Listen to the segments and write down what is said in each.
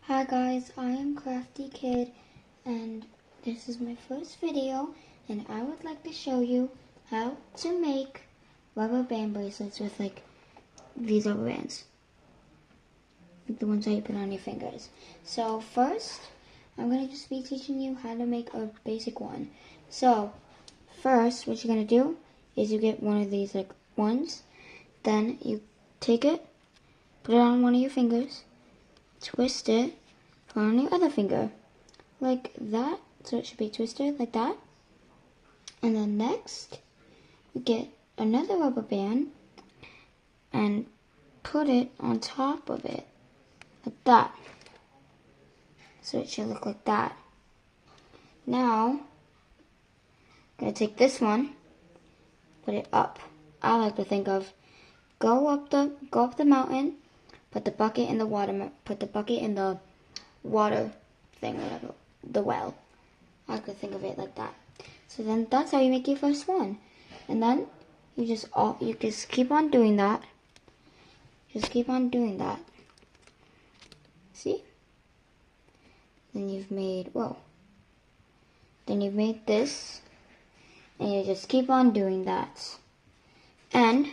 Hi guys, I am Crafty Kid and this is my first video and I would like to show you how to make rubber band bracelets with these rubber bands. Like the ones that you put on your fingers. So first, I'm going to just be teaching you how to make a basic one. So first, what you're going to do is you get one of these ones, then you take it, put it on one of your fingers, twist it, put on your other finger, like that, so it should be twisted like that. And then next, you get another rubber band and put it on top of it, like that. So it should look like that. Now, I'm going to take this one, put it up. I like to think of, go up the mountain, put the bucket in the water, water thing, whatever, the well. I like to think of it like that. So then that's how you make your first one. And then you just keep on doing that. Just keep on doing that. See? Then you've made, whoa. Then you've made this. And you just keep on doing that. And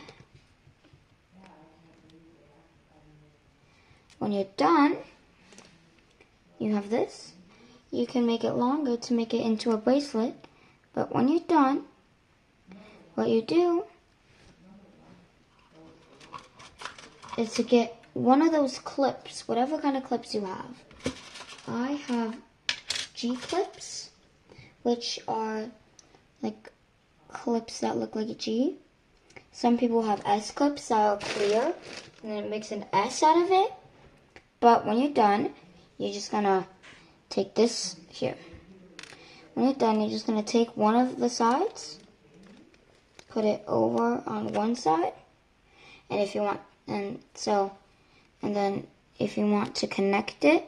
when you're done, you have this. You can make it longer to make it into a bracelet. But when you're done, what you do is to get one of those clips, whatever kind of clips you have. I have G clips, which are like clips that look like a G. Some people have S clips that are clear, and then it makes an S out of it. But when you're done, you're just gonna take this here. When you're done, you're just gonna take one of the sides, put it over on one side, and if you want, and then if you want to connect it,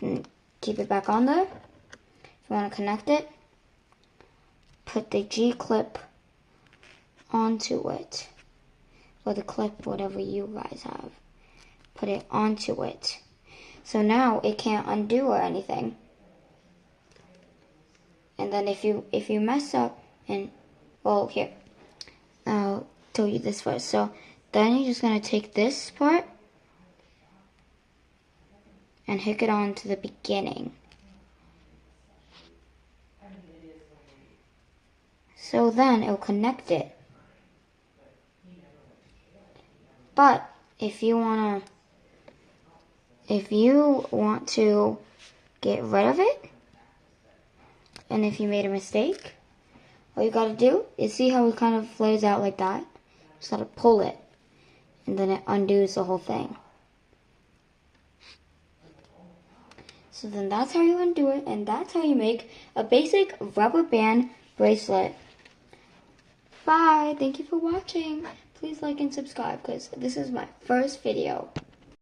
and keep it back on there. If you want to connect it, put the G clip onto it, or the clip, whatever you guys have. Put it onto it. So now it can't undo or anything. And then if you mess up, and well, here, I'll tell you this first. So then you're just gonna take this part and hook it on to the beginning. So then it'll connect it. But if you want to get rid of it, and if you made a mistake, all you gotta do is see how it kind of lays out like that. Just gotta pull it, and then it undoes the whole thing. So then that's how you undo it, and that's how you make a basic rubber band bracelet. Bye! Thank you for watching. Please like and subscribe, because this is my first video.